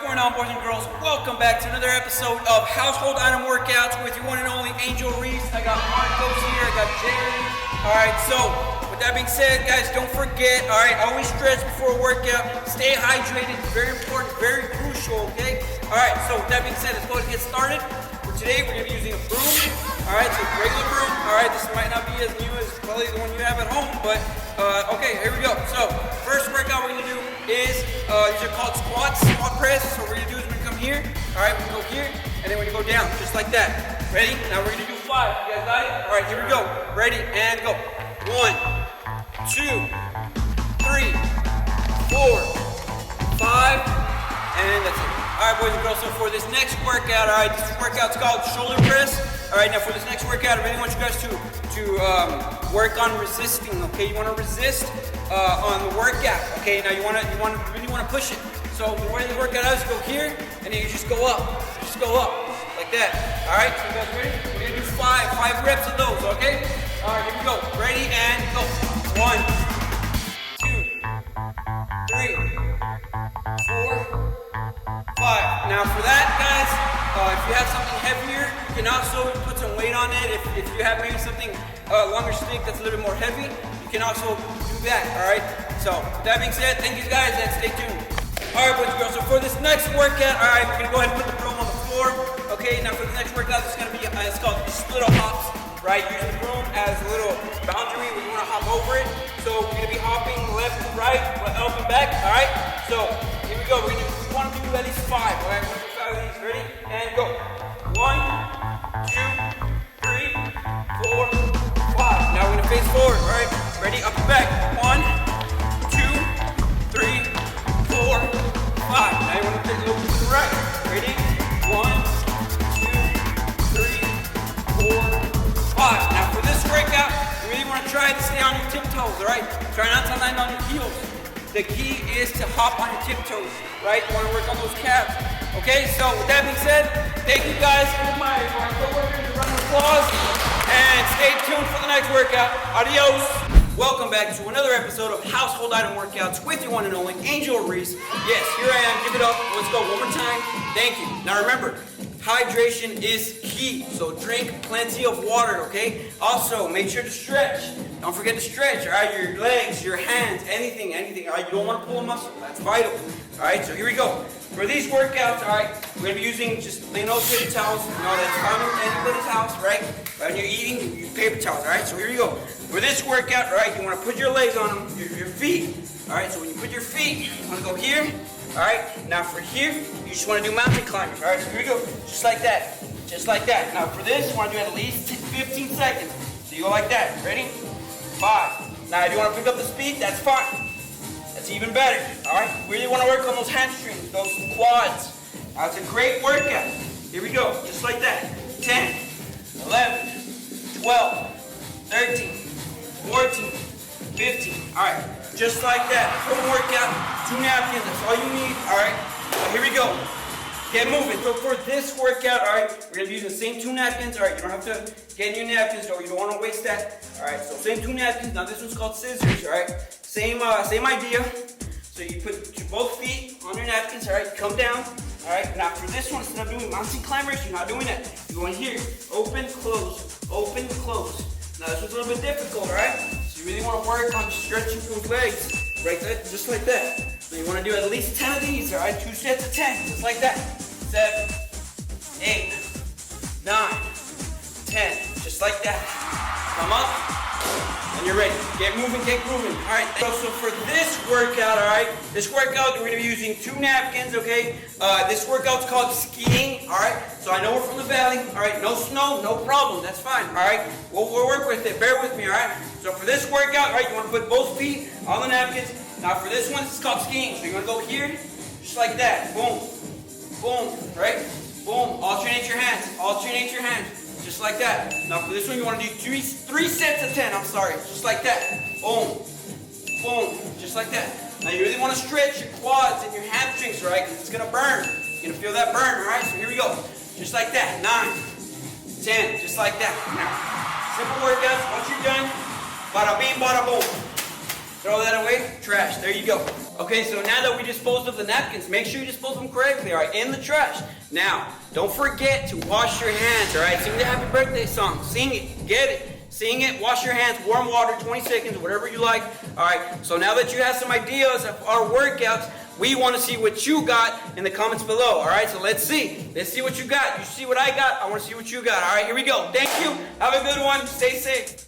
going on, boys and girls? Welcome back to another episode of Household Item Workouts with your one and only Angel Reese. I got Marcos here, I got Jerry. Alright, so with that being said, guys, don't forget, alright, always stretch before a workout. Stay hydrated, very important, very crucial, okay? Alright, so with that being said, let's go ahead and get started. For today, we're going to be using a broom. Alright, so regular broom. Alright, this might not be as new as probably the one you have at home, but okay, here we go. So, first workout we're going to do is, these are called squats, squat press. So what we're going to do is we're going to come here, alright, we're going to go here, and then we're going to go down, just like that. Ready? Now we're going to do 5. You guys got it? Alright, here we go. Ready, and go. 1, 2, 3, 4, 5, and that's it. Alright, boys and girls, so for this next workout, alright, this workout's called shoulder press. Alright, now for this next workout, I really want you guys to work on resisting, okay? You want to resist on the workout, okay? Now you really want to push it. So the way the workout is, go here, and then you just go up, like that. Alright, so you guys ready? We're going to do 5 reps of those, okay? Alright, here we go. Ready, and go. 1, 2, 3, 4, 5. Now for that, guys, if you have something heavier, you can also put some weight on it. If you have maybe something longer stick that's a little bit more heavy, you can also do that, alright? So, with that being said, thank you guys, and stay tuned. Alright, boys and girls, so for this next workout, alright, we're going to go ahead and put the broom on the floor. Okay, now for the next workout, it's going to be, it's called split hops, right? Use the broom as a little boundary when you want to hop over it. So, we're going to be hopping left to right, up and back, alright? So, here we go, we want to do at least 5, alright? We're going to do 5 of these, ready? And go. 1, 2, 3, 4, 5. Now we're going to face forward, alright? Ready? Up and back. 1, 2, 3, 4, 5. Now you want to take a little bit to the right. Ready? 1, 2, 3, 4, 5. Now for this workout, you really want to try to stay on your tiptoes, alright? Try not to land on your heels. The key is to hop on your tiptoes, right? You want to work on those calves. Okay, so with that being said, thank you guys for my co-workers, round of applause, and stay tuned for the next workout. Adios. Welcome back to another episode of Household Item Workouts with your one and only Angel Reese. Yes, here I am. Give it up. Let's go one more time. Thank you. Now remember, hydration is key, so drink plenty of water, okay? Also, make sure to stretch. Don't forget to stretch, all right? Your legs, your hands, anything, all right? You don't want to pull a muscle. That's vital, all right? So here we go. For these workouts, all right, we're going to be using just plain old paper towels. You know, that's found in anybody's house, right? Right when you're eating, you use paper towels, all right? So here you go. For this workout, all right, you want to put your legs on them, your feet, all right? So when you put your feet, you want to go here. All right, now for here, you just want to do mountain climbers. All right, so here we go, just like that, just like that. Now for this, you want to do at least 15 seconds. So you go like that, ready? 5. Now if you want to pick up the speed, that's fine. That's even better, all right? We really want to work on those hamstrings, those quads. Now it's a great workout. Here we go, just like that. 10, 11, 12, 13, 14, 15. All right, just like that. Quick workout, 2 napkins, that's all you need, all right? So here we go. Get moving. So for this workout, all right, we're gonna be using the same 2 napkins, all right? You don't have to get new napkins, or you don't want to waste that, all right? So same 2 napkins. Now this one's called scissors, all right? Same idea. So you put both feet on your napkins, all right? Come down, all right? Now for this one, instead of doing mountain climbers, you're not doing that. You're going here, open, close, open, close. Now this one's a little bit difficult, all right? So you really want to work on stretching those legs, right there, just like that. So you want to do at least 10 of these, all right? 2 sets of 10, just like that. 7, 8, 9, 10, just like that. Come up, and you're ready. Get moving, get grooving. All right, so for this workout, all right, this workout, we're going to be using 2 napkins, okay? This workout's called skiing, all right? So I know we're from the valley, all right? No snow, no problem, that's fine, all right? We'll work with it, bear with me, all right? So for this workout, all right, you want to put both feet on the napkins. Now for this one, it's called skiing. So you're going to go here, just like that. Boom, boom, right? Boom, alternate your hands, just like that. Now for this one, you want to do 3 sets of 10, just like that. Boom, boom, just like that. Now you really want to stretch your quads and your hamstrings, right? Because it's going to burn. You're going to feel that burn, all right? So here we go, just like that. 9, 10, just like that. Now, simple workouts. Once you're done, bada bing, bada boom. Throw that away, trash. There you go. Okay, so now that we disposed of the napkins, make sure you dispose of them correctly, all right, in the trash. Now, don't forget to wash your hands, all right? Sing the happy birthday song. Sing it, get it. Sing it, wash your hands, warm water, 20 seconds, whatever you like. All right, so now that you have some ideas of our workouts, we want to see what you got in the comments below. All right, so let's see. Let's see what you got. You see what I got, I want to see what you got. All right, here we go. Thank you. Have a good one. Stay safe.